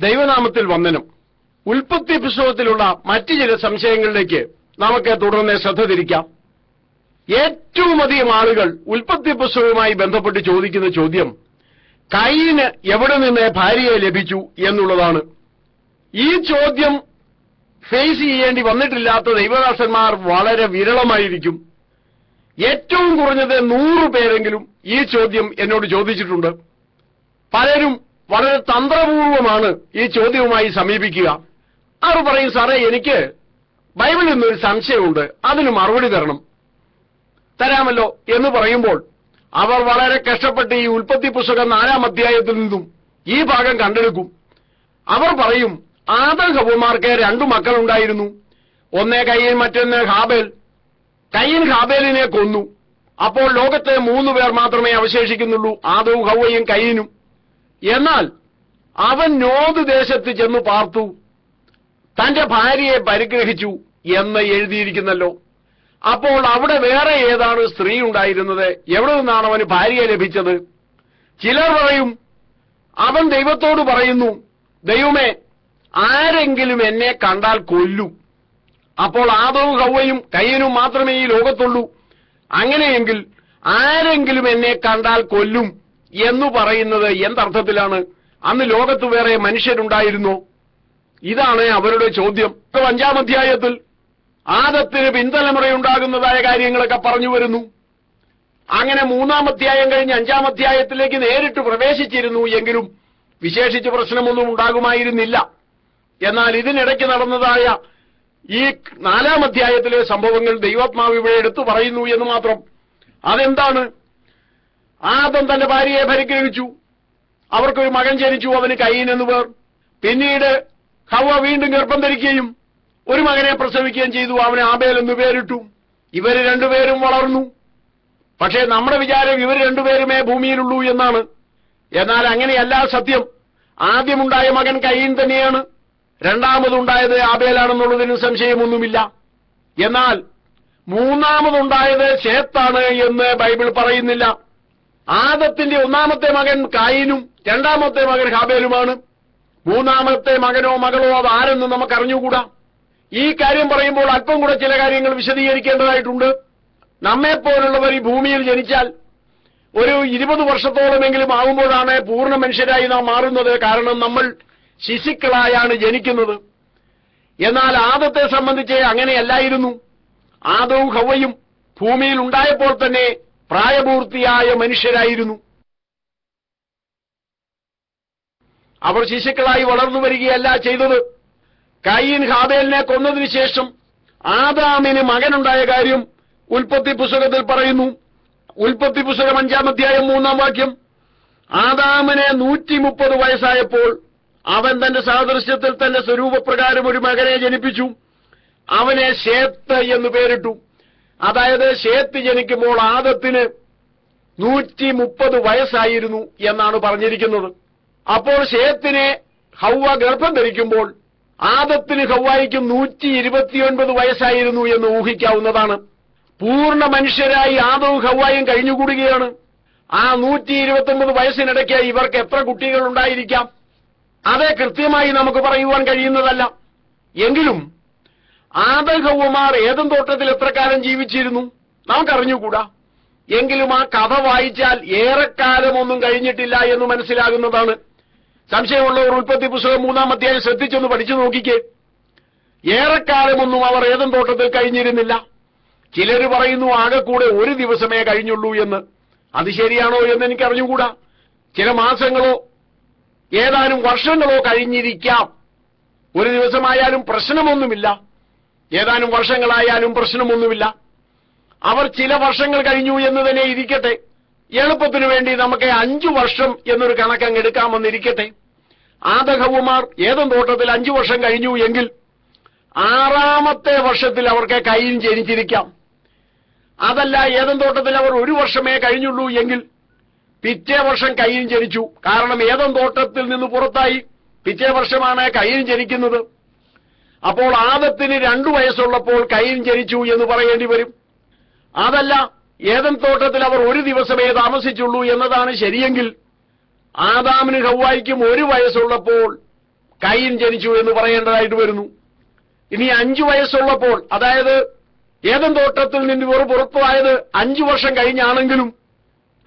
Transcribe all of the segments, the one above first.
ദൈവനാമത്തിൽ വന്ദനം. ഉൽപ്പത്തി പുസ്തകത്തിലുള്ള മറ്റു ചില സംശയങ്ങളിലേക്ക് നമുക്ക് തുടർന്ന് ശ്രദ്ധ തിരിക്കാം. ഏറ്റവും അധികം ആളുകൾ ഉൽപ്പത്തി പുസ്തകവുമായി ബന്ധപ്പെട്ട് ചോദിക്കുന്ന ചോദ്യം, കയീന് എവിടെ നിന്ന് ഭാര്യയെ ലഭിച്ചു എന്നുള്ളതാണ്. ഈ ചോദ്യം ഫേസ് ചെയ്യേണ്ടി വന്നിട്ടില്ലാത്ത ദൈവദാസന്മാർ വളരെ വിരളമായിരിക്കും. ഏറ്റവും കുറഞ്ഞത് 100 പേരെങ്കിലും ഈ ചോദ്യം എന്നോട് ചോദിച്ചിട്ടുണ്ട്. പലരും വളരെ തന്ത്രപൂർവമാണ് ഈ ചോദ്യവുമായി സമീപിക്കുക. അവർ പറയും, സാറേ, എനിക്ക് ബൈബിളിൽ നിന്നൊരു സംശയമുണ്ട്, അതിന് മറുപടി തരണം. തരാമല്ലോ എന്ന് പറയുമ്പോൾ അവർ വളരെ കഷ്ടപ്പെട്ട് ഈ ഉൽപ്പത്തി പുസ്തകം 4-ാം അധ്യായത്തിൽ നിന്നും ഈ ഭാഗം കണ്ടെടുക്കും. അവർ പറയും, ആദം ഹവ്വമാർക്ക് 2 മക്കളുണ്ടായിരുന്നു. ഒന്ന് കയീൻ, മറ്റൊന്ന് ഹാബേൽ. കയീൻ ഹാബേലിനെ കൊന്നു. അപ്പോൾ ലോകത്തെ 3 പേർ മാത്രമേ അവശേഷിക്കുന്നുള്ളൂ, ആദവും ഹവ്വയും കയീനും. എന്നാൽ അവൻ നോദ് ദേശത്ത് ചെന്ന് പാർത്തു, തന്റെ ഭാര്യയെ പരിഗ്രഹിച്ചു എന്ന് എഴുതിയിരിക്കുന്നല്ലോ. അപ്പോൾ അവിടെ വേറെ ഏതാണ് സ്ത്രീ ഉണ്ടായിരുന്നത്? എവിടെ നിന്നാണ് അവന് ഭാര്യയെ ലഭിച്ചത്? ചിലർ പറയും, അവൻ ദൈവത്തോട് പറയുന്നു, ദൈവമേ, ആരെങ്കിലും എന്നെ കണ്ടാൽ കൊല്ലും. അപ്പോൾ ആദവും ഹവ്വയും കയീനും മാത്രമേ ഈ ലോകത്തുള്ളൂ. അങ്ങനെയെങ്കിൽ ആരെങ്കിലും എന്നെ കണ്ടാൽ കൊല്ലും എന്ന് പറയുന്നത് എന്തർത്ഥത്തിലാണ്? അന്ന് ലോകത്ത് വേറെ മനുഷ്യരുണ്ടായിരുന്നോ? ഇതാണ് അവരുടെ ചോദ്യം. 5-ാം അധ്യായത്തിൽ ആദത്തിന് പിൻതലമുറയുണ്ടാകുന്നതായ കാര്യങ്ങളൊക്കെ പറഞ്ഞു വരുന്നു. അങ്ങനെ 3-ാം അധ്യായം കഴിഞ്ഞ് 5-ാം അധ്യായത്തിലേക്ക് നേരിട്ട് പ്രവേശിച്ചിരുന്നു എങ്കിലും വിശേഷിച്ച് പ്രശ്നമൊന്നും ഉണ്ടാകുമായിരുന്നില്ല. എന്നാൽ ഇതിനിടയ്ക്ക് നടന്നതായ ഈ 4-ാം അധ്യായത്തിലെ സംഭവങ്ങൾ ദൈവാത്മാവ് ഇവിടെ എടുത്തു പറയുന്നു എന്ന് മാത്രം. അതെന്താണ്? ആദം തന്റെ ഭാര്യയെ പരിഗ്രഹിച്ചു, അവർക്കൊരു മകൻ ജനിച്ചു, അവന് കയീൻ എന്ന് പേർ. പിന്നീട് ഹവ്വ വീണ്ടും ഗർഭം ധരിക്കുകയും ഒരു മകനെ പ്രസവിക്കുകയും ചെയ്തു, അവന് ആബേൽ എന്ന് പേരിട്ടു. ഇവര് 2 പേരും വളർന്നു. പക്ഷേ നമ്മുടെ വിചാരം ഇവർ 2 പേരുമേ ഭൂമിയിലുള്ളൂ എന്നാണ്. എന്നാൽ അങ്ങനെയല്ല സത്യം. ആദ്യമുണ്ടായ മകൻ കയീൻ തന്നെയാണ്, രണ്ടാമതുണ്ടായത് ആബേലാണെന്നുള്ളതിന് സംശയമൊന്നുമില്ല. എന്നാൽ 3-ാമതുണ്ടായത് ശേത്താണ് എന്ന് ബൈബിൾ പറയുന്നില്ല. ആദത്തിന്റെ 1-ാമത്തെ മകൻ കായീനും 2-ാമത്തെ മകൻ ഹാബേലുമാണ്. 3-ാമത്തെ മകനോ മകളോ അത് ആരെന്ന് നമുക്ക് അറിഞ്ഞുകൂടാ. ഈ കാര്യം പറയുമ്പോൾ അല്പം കൂടെ ചില കാര്യങ്ങൾ വിശദീകരിക്കേണ്ടതായിട്ടുണ്ട്. നമ്മെപ്പോലുള്ളവർ ഈ ഭൂമിയിൽ ജനിച്ചാൽ ഒരു 20 വർഷത്തോളമെങ്കിലും ആകുമ്പോഴാണ് പൂർണ്ണ മനുഷ്യരായി നാം മാറുന്നത്. കാരണം നമ്മൾ ശിശുക്കളായാണ് ജനിക്കുന്നത്. എന്നാൽ ആദത്തെ സംബന്ധിച്ച് അങ്ങനെയല്ലായിരുന്നു. ആദവും ഹവ്വയും ഭൂമിയിൽ ഉണ്ടായപ്പോൾ തന്നെ പ്രായപൂർത്തിയായ മനുഷ്യരായിരുന്നു. അവർ ശിശുക്കളായി വളർന്നു വരികയല്ല ചെയ്തത്. കയീൻ ഹാബേലിനെ കൊന്നതിനു ശേഷം ആദാമിന് മകനുണ്ടായ കാര്യം ഉൽപ്പത്തി പുസ്തകത്തിൽ പറയുന്നു. ഉൽപ്പത്തി പുസ്തകം 5-ാം അധ്യായം 3-ാം വാക്യം, ആദാമിന് 130 വയസ്സായപ്പോൾ അവൻ തന്റെ സാദൃശ്യത്തിൽ തന്റെ സ്വരൂപപ്രകാരം ഒരു മകനെ ജനിപ്പിച്ചു, അവനെ ശേത്ത് എന്ന് പേരിട്ടു. അതായത് ശേത്ത് ജനിക്കുമ്പോൾ ആദത്തിന് 130 വയസ്സായിരുന്നു എന്നാണ് പറഞ്ഞിരിക്കുന്നത്. അപ്പോൾ ശേത്തിനെ ഹവ്വ ഗർഭം ധരിക്കുമ്പോൾ ആദത്തിന് ഹവ്വായിക്കും 129 വയസ്സായിരുന്നു എന്ന് ഊഹിക്കാവുന്നതാണ്. പൂർണ്ണ മനുഷ്യരായി ആദവും ഹവ്വായും കഴിഞ്ഞുകൂടുകയാണ്. ആ 129 വയസ്സിനിടയ്ക്ക് ഇവർക്ക് എത്ര കുട്ടികൾ ഉണ്ടായിരിക്കാം? അത് കൃത്യമായി നമുക്ക് പറയുവാൻ കഴിയുന്നതല്ല. എങ്കിലും ആദം ഹവ്വമാർ ഏദൻ തോട്ടത്തിൽ എത്ര കാലം ജീവിച്ചിരുന്നു നമുക്കറിഞ്ഞുകൂടാ. എങ്കിലും ആ കഥ വായിച്ചാൽ ഏറെക്കാലമൊന്നും കഴിഞ്ഞിട്ടില്ല എന്ന് മനസ്സിലാകുന്നതാണ്. സംശയമുള്ളവർ ഉൽപ്പത്തി പുസ്തകം 3-ാം അധ്യായം ശ്രദ്ധിച്ചൊന്ന് പഠിച്ചു നോക്കിക്കേ. ഏറെക്കാലമൊന്നും അവർ ഏദൻ തോട്ടത്തിൽ കഴിഞ്ഞിരുന്നില്ല. ചിലർ പറയുന്നു ആകെക്കൂടെ 1 ദിവസമേ കഴിഞ്ഞുള്ളൂ എന്ന്. അത് ശരിയാണോ എന്ന് എനിക്ക് അറിഞ്ഞുകൂടാ. ചില മാസങ്ങളോ ഏതാനും വർഷങ്ങളോ കഴിഞ്ഞിരിക്കാം. 1 ദിവസമായാലും പ്രശ്നമൊന്നുമില്ല, ഏതാനും വർഷങ്ങളായാലും പ്രശ്നമൊന്നുമില്ല. അവർ ചില വർഷങ്ങൾ കഴിഞ്ഞു എന്ന് തന്നെ ഇരിക്കട്ടെ. എളുപ്പത്തിനു വേണ്ടി നമുക്ക് 5 വർഷം എന്നൊരു കണക്കങ്ങ് എടുക്കാമെന്നിരിക്കട്ടെ. ആദഹവ്വമാർ ഏദൻ തോട്ടത്തിൽ 5 വർഷം കഴിഞ്ഞു എങ്കിൽ 6-ാമത്തെ വർഷത്തിൽ അവർക്ക് കയീൻ ജനിച്ചിരിക്കാം. അതല്ല, ഏദൻ തോട്ടത്തിൽ അവർ 1 വർഷമേ കഴിഞ്ഞുള്ളൂ എങ്കിൽ പിറ്റേ വർഷം കയീൻ ജനിച്ചു. കാരണം ഏദൻ തോട്ടത്തിൽ നിന്ന് പുറത്തായി പിറ്റേ വർഷമാണ് കയീൻ ജനിക്കുന്നത്. അപ്പോൾ ആദത്തിന് 2 വയസ്സുള്ളപ്പോൾ കയീൻ ജനിച്ചു എന്ന് പറയേണ്ടി വരും. അതല്ല, ഏദൻ തോട്ടത്തിൽ അവർ 1 ദിവസമേ താമസിച്ചുള്ളൂ എന്നതാണ് ശരിയെങ്കിൽ ആദാമിന് ഹവ്വായിക്കും 1 വയസ്സുള്ളപ്പോൾ കയീൻ ജനിച്ചു എന്ന് പറയേണ്ടതായിട്ട് വരുന്നു. ഇനി 5 വയസ്സുള്ളപ്പോൾ, അതായത് ഏദൻ തോട്ടത്തിൽ നിന്ന് ഇവർ പുറത്തുപോയത് 5 വർഷം കഴിഞ്ഞാണെങ്കിലും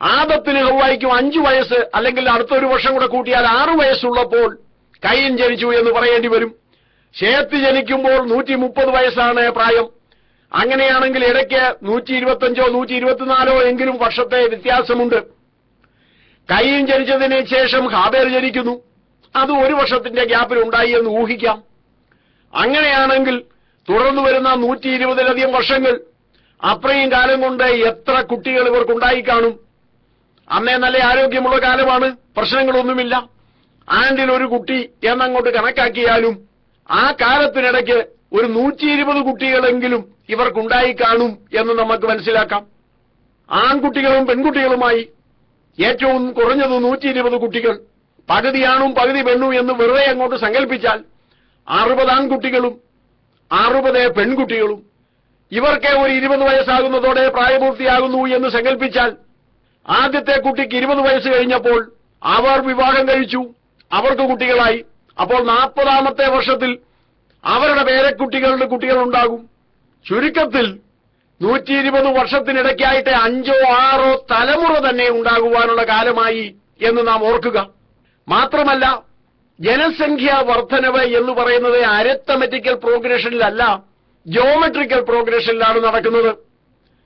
ആദത്തിന് ഹവ്വായ്ക്കും 5 വയസ്സ്, അല്ലെങ്കിൽ അടുത്തൊരു വർഷം കൂടെ കൂട്ടിയാൽ 6 വയസ്സുള്ളപ്പോൾ കയീൻ ജനിച്ചു എന്ന് പറയേണ്ടി വരും. ശേത്ത് ജനിക്കുമ്പോൾ 130 വയസ്സാണ് പ്രായം. അങ്ങനെയാണെങ്കിൽ ഇടയ്ക്ക് 125 124 എങ്കിലും വർഷത്തെ വ്യത്യാസമുണ്ട്. കയീൻ ജനിച്ചതിന് ശേഷം ഹാബേൽ ജനിക്കുന്നു. അത് 1 വർഷത്തിന്റെ ഗ്യാപ്പിൽ ഉണ്ടായി എന്ന് ഊഹിക്കാം. അങ്ങനെയാണെങ്കിൽ തുടർന്നു വരുന്ന 120-ലധികം വർഷങ്ങൾ, അത്രയും കാലം കൊണ്ട് എത്ര കുട്ടികൾ ഇവർക്കുണ്ടായി കാണും? അന്നേ നല്ല ആരോഗ്യമുള്ള കാലമാണ്, പ്രശ്നങ്ങളൊന്നുമില്ല. ആണ്ടിൽ ഒരു കുട്ടി എന്നങ്ങോട്ട് കണക്കാക്കിയാലും ആ കാലത്തിനിടയ്ക്ക് ഒരു 120 കുട്ടികളെങ്കിലും ഇവർക്കുണ്ടായി കാണും എന്ന് നമുക്ക് മനസ്സിലാക്കാം. ആൺകുട്ടികളും പെൺകുട്ടികളുമായി ഏറ്റവും കുറഞ്ഞത് 120 കുട്ടികൾ, പകുതി ആണും പകുതി പെണ്ണും എന്ന് വെറുതെ അങ്ങോട്ട് സങ്കല്പിച്ചാൽ 60 ആൺകുട്ടികളും 60 പെൺകുട്ടികളും. ഇവർക്ക് ഒരു 20 വയസ്സാകുന്നതോടെ പ്രായപൂർത്തിയാകുന്നു എന്ന് സങ്കല്പിച്ചാൽ ആദ്യത്തെ കുട്ടിക്ക് 20 വയസ്സ് കഴിഞ്ഞപ്പോൾ അവർ വിവാഹം കഴിച്ചു, അവർക്ക് കുട്ടികളായി. അപ്പോൾ 40-ാമത്തെ വർഷത്തിൽ അവരുടെ പേരക്കുട്ടികളുടെ കുട്ടികളുണ്ടാകും. ചുരുക്കത്തിൽ 120 വർഷത്തിനിടയ്ക്കായിട്ട് 5 or 6 തലമുറ തന്നെ ഉണ്ടാകുവാനുള്ള കാലമായി എന്ന് നാം ഓർക്കുക. മാത്രമല്ല, ജനസംഖ്യാ വർധനവ് എന്ന് പറയുന്നത് അരിത്തമെറ്റിക്കൽ പ്രോഗ്രഷനിലല്ല, ജിയോമെട്രിക്കൽ പ്രോഗ്രഷനിലാണ് നടക്കുന്നത്.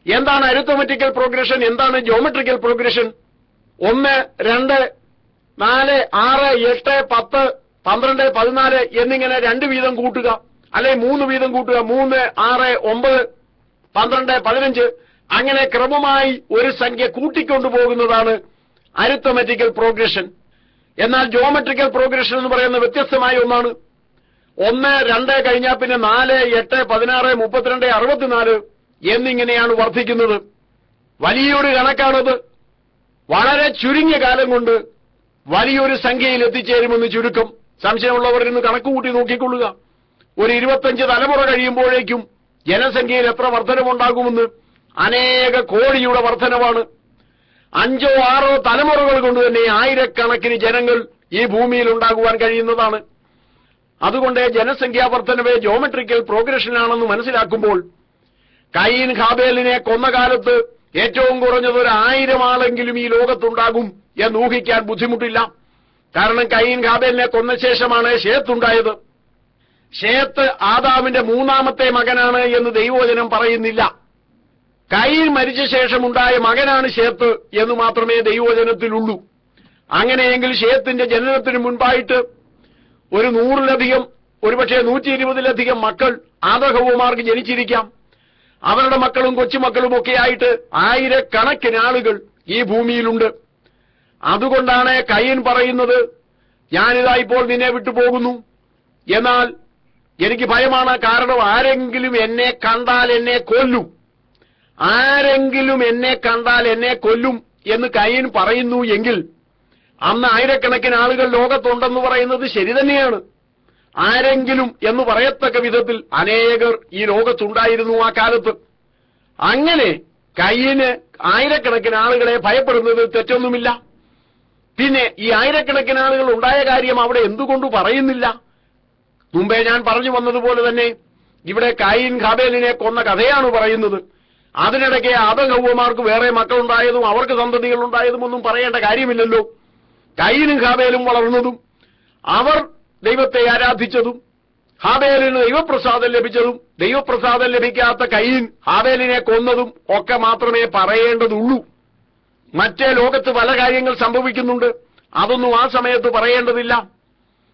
എന്താണ് അരിത്തമെറ്റിക്കൽ പ്രോഗ്രഷൻ, എന്താണ് ജിയോമെട്രിക്കൽ പ്രോഗ്രഷൻ? 1, 2, 4, 6, 8, 10, 12, 14 എന്നിങ്ങനെ 2 വീതം കൂട്ടുക, അല്ലെ 3 വീതം കൂട്ടുക. 3, 6, 9, 12, 15 അങ്ങനെ ക്രമമായി ഒരു സംഖ്യ കൂട്ടിക്കൊണ്ടുപോകുന്നതാണ് അരിത്തമെറ്റിക്കൽ പ്രോഗ്രഷൻ. എന്നാൽ ജിയോമെട്രിക്കൽ പ്രോഗ്രഷൻ എന്ന് പറയുന്നത് വ്യത്യസ്തമായ ഒന്നാണ്. 1, 2 കഴിഞ്ഞാൽ പിന്നെ 4, 8, 16, 32, 64 എന്നിങ്ങനെയാണ് വർദ്ധിക്കുന്നത്. വലിയൊരു കണക്കാണത്. വളരെ ചുരുങ്ങിയ കാലം കൊണ്ട് വലിയൊരു സംഖ്യയിൽ എത്തിച്ചേരുമെന്ന് ചുരുക്കം. സംശയമുള്ളവർ ഇന്ന് കണക്കുകൂട്ടി നോക്കിക്കൊള്ളുക. ഒരു 25 തലമുറ കഴിയുമ്പോഴേക്കും ജനസംഖ്യയിൽ എത്ര വർധനമുണ്ടാകുമെന്ന്. അനേക കോടിയുടെ വർധനവാണ്. 5 or 6 തലമുറകൾ കൊണ്ട് തന്നെ ആയിരക്കണക്കിന് ജനങ്ങൾ ഈ ഭൂമിയിൽ ഉണ്ടാകുവാൻ കഴിയുന്നതാണ്. അതുകൊണ്ട് ജനസംഖ്യാ വർധനവേ ജിയോമെട്രിക്കൽ പ്രോഗ്രഷനാണെന്ന് മനസ്സിലാക്കുമ്പോൾ കയീൻ ഹാബേലിനെ കൊന്ന കാലത്ത് ഏറ്റവും കുറഞ്ഞത് 1000 ആളെങ്കിലും ഈ ലോകത്തുണ്ടാകും എന്ന് ഊഹിക്കാൻ ബുദ്ധിമുട്ടില്ല. കാരണം കയീൻ ഹാബേലിനെ കൊന്ന ശേഷമാണ് ശേത്ത് ഉണ്ടായത്. ശേത്ത് ആദാമിന്റെ 3-ാമത്തെ മകനാണ് എന്ന് ദൈവവചനം പറയുന്നില്ല. കയീൻ മരിച്ച ശേഷം ഉണ്ടായ മകനാണ് ശേത്ത് എന്ന് മാത്രമേ ദൈവവചനത്തിലുള്ളൂ. അങ്ങനെയെങ്കിൽ ശേത്തിന്റെ ജനനത്തിന് മുൻപായിട്ട് ഒരു 100-ലധികം, ഒരുപക്ഷെ 120-ലധികം മക്കൾ ആദഹവ്വമാർക്ക് ജനിച്ചിരിക്കാം. അവരുടെ മക്കളും കൊച്ചുമക്കളും ഒക്കെയായിട്ട് ആയിരക്കണക്കിന് ആളുകൾ ഈ ഭൂമിയിലുണ്ട്. അതുകൊണ്ടാണ് കയീൻ പറയുന്നത്, ഞാനിതാ ഇപ്പോൾ നിന്നെ വിട്ടുപോകുന്നു, എന്നാൽ എനിക്ക് ഭയമാണ്. കാരണം ആരെങ്കിലും എന്നെ കണ്ടാൽ എന്നെ കൊല്ലും, ആരെങ്കിലും എന്നെ കണ്ടാൽ എന്നെ കൊല്ലും എന്ന് കയീൻ പറയുന്നു. എങ്കിൽ അന്ന് ആയിരക്കണക്കിന് ആളുകൾ ലോകത്തുണ്ടെന്ന് പറയുന്നത് ശരി തന്നെയാണ്. ആരെങ്കിലും എന്ന് പറയത്തക്ക വിധത്തിൽ അനേകർ ഈ ലോകത്തുണ്ടായിരുന്നു ആ കാലത്ത്. അങ്ങനെ കയീന് ആയിരക്കണക്കിന് ആളുകളെ ഭയപ്പെടുന്നത് തെറ്റൊന്നുമില്ല. പിന്നെ ഈ ആയിരക്കണക്കിന് ആളുകൾ ഉണ്ടായ കാര്യം അവിടെ എന്തുകൊണ്ട് പറയുന്നില്ല? മുമ്പേ ഞാൻ പറഞ്ഞു വന്നതുപോലെ തന്നെ ഇവിടെ കയീൻ ഹാബേലിനെ കൊന്ന കഥയാണ് പറയുന്നത്. അതിനിടയ്ക്ക് ആദം ഹവ്വമാർക്ക് വേറെ മക്കളുണ്ടായതും അവർക്ക് സന്തതികൾ ഉണ്ടായതും ഒന്നും പറയേണ്ട കാര്യമില്ലല്ലോ. കയീനും ഹാബേലും വളർന്നതും അവർ ദൈവത്തെ ആരാധിച്ചതും ഹാബേലിന് ദൈവപ്രസാദം ലഭിച്ചതും ദൈവപ്രസാദം ലഭിക്കാത്ത കയീൻ ഹാബേലിനെ കൊന്നതും ഒക്കെ മാത്രമേ പറയേണ്ടതുള്ളൂ. മറ്റേ ലോകത്ത് പല കാര്യങ്ങൾ സംഭവിക്കുന്നുണ്ട്, അതൊന്നും ആ സമയത്ത് പറയേണ്ടതില്ല.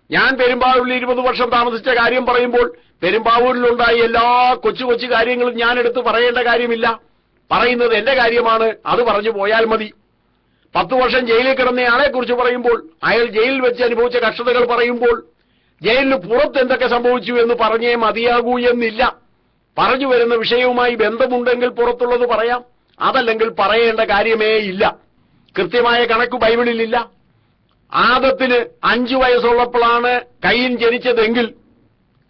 ഞാൻ പെരുമ്പാവൂരിൽ 20 വർഷം താമസിച്ച കാര്യം പറയുമ്പോൾ പെരുമ്പാവൂരിലുണ്ടായ എല്ലാ കൊച്ചു കൊച്ചു കാര്യങ്ങളും ഞാനെടുത്ത് പറയേണ്ട കാര്യമില്ല. പറയുന്നത് എന്റെ കാര്യമാണ്, അത് പറഞ്ഞു പോയാൽ മതി. 10 വർഷം ജയിലിൽ കിടന്നയാളെ കുറിച്ച് പറയുമ്പോൾ അയാൾ ജയിലിൽ വെച്ച് അനുഭവിച്ച കഷ്ടതകൾ പറയുമ്പോൾ ജയിലിന് പുറത്ത് എന്തൊക്കെ സംഭവിച്ചു എന്ന് പറഞ്ഞേ മതിയാകൂ എന്നില്ല. പറഞ്ഞു വരുന്ന വിഷയവുമായി ബന്ധമുണ്ടെങ്കിൽ പുറത്തുള്ളത് പറയാം, അതല്ലെങ്കിൽ പറയേണ്ട കാര്യമേ ഇല്ല. കൃത്യമായ കണക്ക് ബൈബിളിലില്ല. ആദത്തിന് 5 വയസ്സുള്ളപ്പോഴാണ് കയീൻ ജനിച്ചതെങ്കിൽ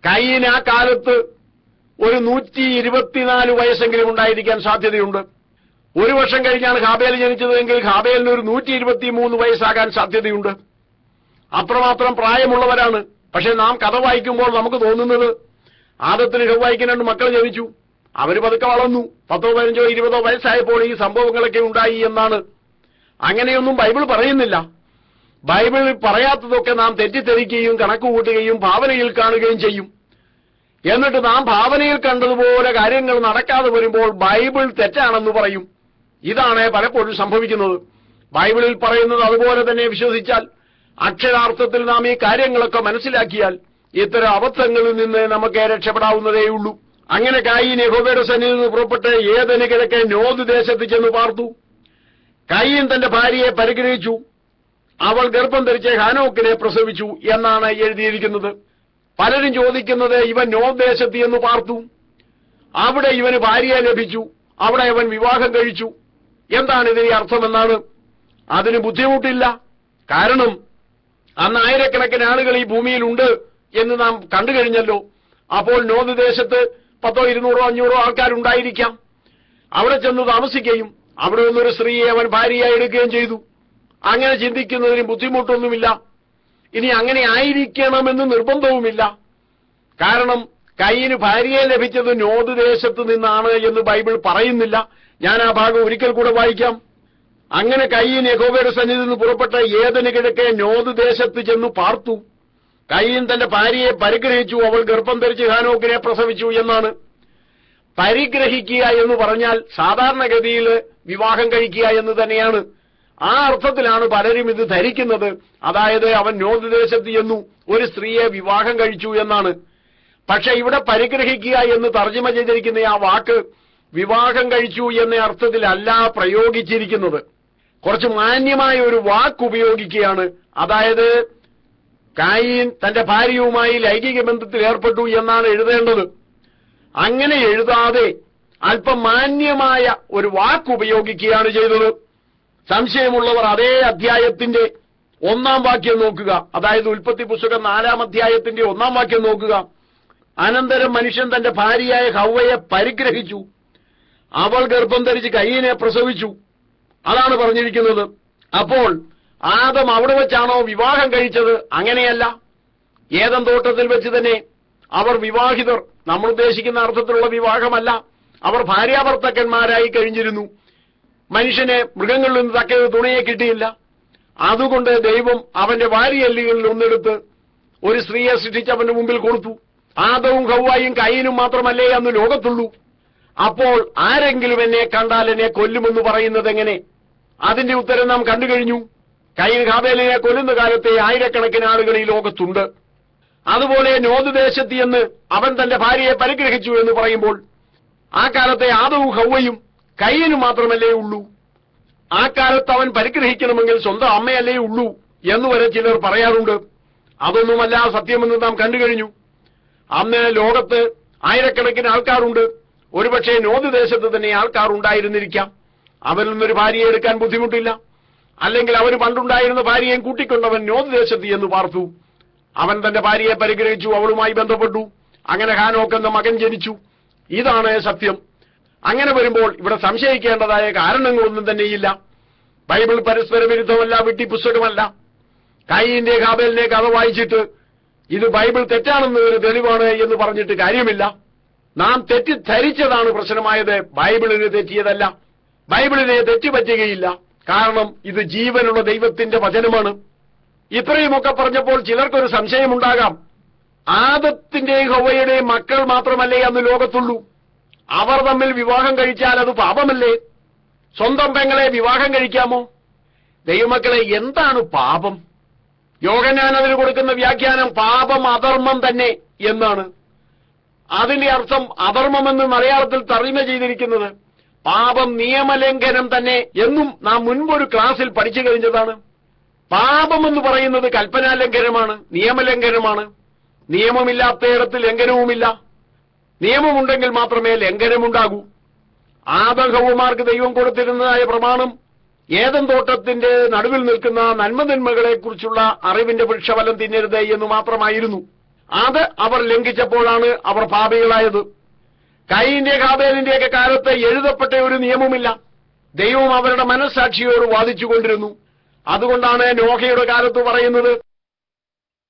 കയീൻ ആ കാലത്ത് ഒരു 124 വയസ്സെങ്കിലും ഉണ്ടായിരിക്കാൻ സാധ്യതയുണ്ട്. 1 വർഷം കഴിഞ്ഞാണ് ഹാബേൽ ജനിച്ചതെങ്കിൽ ഹാബേലിന് ഒരു 123 വയസ്സാകാൻ സാധ്യതയുണ്ട്. അത്രമാത്രം പ്രായമുള്ളവരാണ്. പക്ഷെ നാം കഥ വായിക്കുമ്പോൾ നമുക്ക് തോന്നുന്നത് ആദത്തിന് ഹവ്വായ്ക്ക് 2 മക്കൾ ജനിച്ചു, അവര് പതുക്കെ വളർന്നു, 10, 15, 20 വയസ്സായപ്പോൾ ഈ സംഭവങ്ങളൊക്കെ ഉണ്ടായി എന്നാണ്. അങ്ങനെയൊന്നും ബൈബിൾ പറയുന്നില്ല. ബൈബിളിൽ പറയാത്തതൊക്കെ നാം തെറ്റിദ്ധരിക്കുകയും കണക്ക് കൂട്ടുകയും ഭാവനയിൽ കാണുകയും ചെയ്യും. എന്നിട്ട് നാം ഭാവനയിൽ കണ്ടതുപോലെ കാര്യങ്ങൾ നടക്കാതെ വരുമ്പോൾ ബൈബിൾ തെറ്റാണെന്ന് പറയും. ഇതാണ് പലപ്പോഴും സംഭവിക്കുന്നത്. ബൈബിളിൽ പറയുന്നത് അതുപോലെ തന്നെ വിശ്വസിച്ചാൽ, അക്ഷരാർത്ഥത്തിൽ നാം ഈ കാര്യങ്ങളൊക്കെ മനസ്സിലാക്കിയാൽ ഇത്തരം അബദ്ധങ്ങളിൽ നിന്ന് നമുക്ക് രക്ഷപ്പെടാവുന്നതേയുള്ളൂ. അങ്ങനെ കായീൻ യഹോവയുടെ സന്നിധിയിൽ നിന്ന് പുറപ്പെട്ട് ഏദെന് കിഴക്കെ നോദ് ദേശത്ത് ചെന്ന് പാർത്തു. കായീൻ തന്റെ ഭാര്യയെ പരിഗ്രഹിച്ചു, അവൾ ഗർഭം ധരിച്ച് ഹാനോക്കിനെ പ്രസവിച്ചു എന്നാണ് എഴുതിയിരിക്കുന്നത്. പലരും ചോദിക്കുന്നത്, ഇവൻ നോദ് ദേശത്ത് എന്ന് പാർത്തു, അവിടെ ഇവന് ഭാര്യയെ ലഭിച്ചു, അവിടെ അവൻ വിവാഹം കഴിച്ചു, എന്താണ് ഇതിന്റെ അർത്ഥമെന്നാണ്. അതിന് ബുദ്ധിമുട്ടില്ല. കാരണം അന്ന് ആയിരക്കണക്കിന് ആളുകൾ ഈ ഭൂമിയിലുണ്ട് എന്ന് നാം കണ്ടു കഴിഞ്ഞല്ലോ. അപ്പോൾ നോദ് ദേശത്ത് 10, 200, 500 ആൾക്കാരുണ്ടായിരിക്കാം. അവിടെ ചെന്ന് താമസിക്കുകയും അവിടെ നിന്നൊരു സ്ത്രീയെ അവൻ ഭാര്യയായി എടുക്കുകയും ചെയ്തു. അങ്ങനെ ചിന്തിക്കുന്നതിന് ബുദ്ധിമുട്ടൊന്നുമില്ല. ഇനി അങ്ങനെ ആയിരിക്കണമെന്ന് നിർബന്ധവുമില്ല. കാരണം കയീന് ഭാര്യയെ ലഭിച്ചത് നോദ് ദേശത്ത് നിന്നാണ് എന്ന് ബൈബിൾ പറയുന്നില്ല. ഞാൻ ആ ഭാഗം ഒരിക്കൽ കൂടെ വായിക്കാം. അങ്ങനെ കയീൻ യഹോവയുടെ സന്നിധിയിൽ നിന്ന് പുറപ്പെട്ട ഏദെന് കിഴക്കെ നോദ് ദേശത്ത് ചെന്നു പാർത്തു. കയീൻ തന്റെ ഭാര്യയെ പരിഗ്രഹിച്ചു, അവൾ ഗർഭം ധരിച്ച് ഹാനോക്കിനെ പ്രസവിച്ചു എന്നാണ്. പരിഗ്രഹിക്കുക എന്ന് പറഞ്ഞാൽ സാധാരണഗതിയിൽ വിവാഹം കഴിക്കുക എന്ന് തന്നെയാണ്. ആ അർത്ഥത്തിലാണ് പലരും ഇത് ധരിക്കുന്നത്. അതായത് അവൻ നോദ് ദേശത്ത് ചെന്നു ഒരു സ്ത്രീയെ വിവാഹം കഴിച്ചു എന്നാണ്. പക്ഷെ ഇവിടെ പരിഗ്രഹിക്കുക എന്ന് തർജ്ജമ ചെയ്തിരിക്കുന്ന ആ വാക്ക് വിവാഹം കഴിച്ചു എന്ന അർത്ഥത്തിലല്ല പ്രയോഗിച്ചിരിക്കുന്നത്. കുറച്ച് മാന്യമായ ഒരു വാക്ക് ഉപയോഗിക്കുകയാണ്. അതായത് കായീൻ തന്റെ ഭാര്യയുമായി ലൈംഗിക ബന്ധത്തിൽ ഏർപ്പെട്ടു എന്നാണ് എഴുതേണ്ടത്. അങ്ങനെ എഴുതാതെ അല്പം മാന്യമായ ഒരു വാക്ക് ഉപയോഗിക്കുകയാണ് ചെയ്തത്. സംശയമുള്ളവർ അതേ അധ്യായത്തിന്റെ 1-ാം വാക്യം നോക്കുക. അതായത് ഉൽപ്പത്തി പുസ്തകം 4-ാം അധ്യായത്തിന്റെ 1-ാം വാക്യം നോക്കുക. അനന്തരം മനുഷ്യൻ തന്റെ ഭാര്യയായ ഹവ്വയെ പരിഗ്രഹിച്ചു, അവൾ ഗർഭം ധരിച്ച് കയീനെ പ്രസവിച്ചു. അതാണ് പറഞ്ഞിരിക്കുന്നത്. അപ്പോൾ ആദം അവിടെ വെച്ചാണോ വിവാഹം കഴിച്ചത്? അങ്ങനെയല്ല. ഏദൻ തോട്ടത്തിൽ വെച്ച് തന്നെ അവർ വിവാഹിതർ. നമ്മൾ ഉദ്ദേശിക്കുന്ന അർത്ഥത്തിലുള്ള വിവാഹമല്ല. അവർ ഭാര്യാഭർത്തക്കന്മാരായി കഴിഞ്ഞിരുന്നു. മനുഷ്യനെ മൃഗങ്ങളിൽ നിന്ന് തക്ക തുണയെ കിട്ടിയില്ല. അതുകൊണ്ട് ദൈവം അവന്റെ വാരിയെല്ലുകളിൽ ഒന്നെടുത്ത് ഒരു സ്ത്രീയെ സൃഷ്ടിച്ച് അവന്റെ മുമ്പിൽ കൊടുത്തു. ആദവും ഹവ്വായും കയീനും മാത്രമല്ലേ അന്ന് ലോകത്തുള്ളൂ. അപ്പോൾ ആരെങ്കിലും എന്നെ കണ്ടാൽ എന്നെ കൊല്ലുമെന്ന് പറയുന്നത് എങ്ങനെ? അതിന്റെ ഉത്തരം നാം കണ്ടു കഴിഞ്ഞു. കയീൻ ഹാബേലിനെ കൊല്ലുന്ന കാലത്തെ ആയിരക്കണക്കിന് ആളുകൾ ഈ ലോകത്തുണ്ട്. അതുപോലെ നോദ് ദേശത്ത് എന്ന് അവൻ തന്റെ ഭാര്യയെ പരിഗ്രഹിച്ചു എന്ന് പറയുമ്പോൾ ആ കാലത്തെ ആദവും ഹവ്വയും കയീനും മാത്രമല്ലേ ഉള്ളൂ. ആ കാലത്ത് അവൻ പരിഗ്രഹിക്കണമെങ്കിൽ സ്വന്തം അമ്മയല്ലേ ഉള്ളൂ എന്ന് വരെ ചിലർ പറയാറുണ്ട്. അതൊന്നുമല്ല സത്യമെന്ന് നാം കണ്ടു കഴിഞ്ഞു. അന്ന് ലോകത്ത് ആയിരക്കണക്കിന് ആൾക്കാരുണ്ട്. ഒരുപക്ഷെ നോദ് ദേശത്ത് തന്നെ ആൾക്കാർ ഉണ്ടായിരുന്നിരിക്കാം. അവരിൽ നിന്നൊരു ഭാര്യയെ എടുക്കാൻ ബുദ്ധിമുട്ടില്ല. അല്ലെങ്കിൽ അവന് പണ്ടുണ്ടായിരുന്ന ഭാര്യയെയും കൂട്ടിക്കൊണ്ടവൻ നോദ് ദേശത്ത് എന്ന് പാർത്തു. അവൻ തന്റെ ഭാര്യയെ പരിഗ്രഹിച്ചു, അവളുമായി ബന്ധപ്പെട്ടു. അങ്ങനെ ഹാനോക്ക് എന്ന മകൻ ജനിച്ചു. ഇതാണ് സത്യം. അങ്ങനെ വരുമ്പോൾ ഇവിടെ സംശയിക്കേണ്ടതായ കാരണങ്ങളൊന്നും തന്നെയില്ല. ബൈബിൾ പരസ്പര വിരുദ്ധമല്ല, വിട്ടിപ്പുസ്തകമല്ല. കയീന്റെ ഹാബേലിനെ കഥ വായിച്ചിട്ട് ഇത് ബൈബിൾ തെറ്റാണെന്നൊരു തെളിവാണ് എന്ന് പറഞ്ഞിട്ട് കാര്യമില്ല. നാം തെറ്റിദ്ധരിച്ചതാണ് പ്രശ്നമായത്. ബൈബിളിന് തെറ്റിയതല്ല. ബൈബിളിനെ തെറ്റുപറ്റുകയില്ല. കാരണം ഇത് ജീവനുള്ള ദൈവത്തിന്റെ വചനമാണ്. ഇത്രയുമൊക്കെ പറഞ്ഞപ്പോൾ ചിലർക്കൊരു സംശയമുണ്ടാകാം. ആദത്തിന്റെയും ഹവ്വയുടെയും മക്കൾ മാത്രമല്ലേ അന്ന് ലോകത്തുള്ളൂ? അവർ തമ്മിൽ വിവാഹം കഴിച്ചാൽ അത് പാപമല്ലേ? സ്വന്തം പെങ്ങളെ വിവാഹം കഴിക്കാമോ? ദൈവമക്കളെ, എന്താണ് പാപം? യോഹന്നാൻ അതിന് കൊടുക്കുന്ന വ്യാഖ്യാനം പാപം അധർമ്മം തന്നെ എന്നാണ്. അതിന്റെ അർത്ഥം അധർമ്മമെന്ന് മലയാളത്തിൽ തർജ്ജമ ചെയ്തിരിക്കുന്നത് പാപം നിയമലംഘനം തന്നെ എന്നും നാം മുൻപൊരു ക്ലാസ്സിൽ പഠിച്ചു കഴിഞ്ഞതാണ്. പാപമെന്ന് പറയുന്നത് കൽപ്പനാലംഘനമാണ്, നിയമലംഘനമാണ്. നിയമമില്ലാത്തയിടത്ത് ലംഘനവുമില്ല. നിയമമുണ്ടെങ്കിൽ മാത്രമേ ലംഘനമുണ്ടാകൂ. ആദം ഹവ്വമാർക്ക് ദൈവം കൊടുത്തിരുന്നതായ പ്രമാണം ഏദൻ തോട്ടത്തിന്റെ നടുവിൽ നിൽക്കുന്ന നന്മതിന്മകളെക്കുറിച്ചുള്ള അറിവിന്റെ വൃക്ഷഫലം തിന്നരുത് എന്ന് മാത്രമായിരുന്നു. അത് അവർ ലംഘിച്ചപ്പോഴാണ് അവർ പാപികളായത്. കയീന്റെ ഹാബേലിന്റെയൊക്കെ കാലത്ത് എഴുതപ്പെട്ട ഒരു നിയമമില്ല. ദൈവം അവരുടെ മനസ്സാക്ഷിയോട് വാദിച്ചുകൊണ്ടിരുന്നു. അതുകൊണ്ടാണ് നോഹയുടെ കാലത്ത് പറയുന്നത്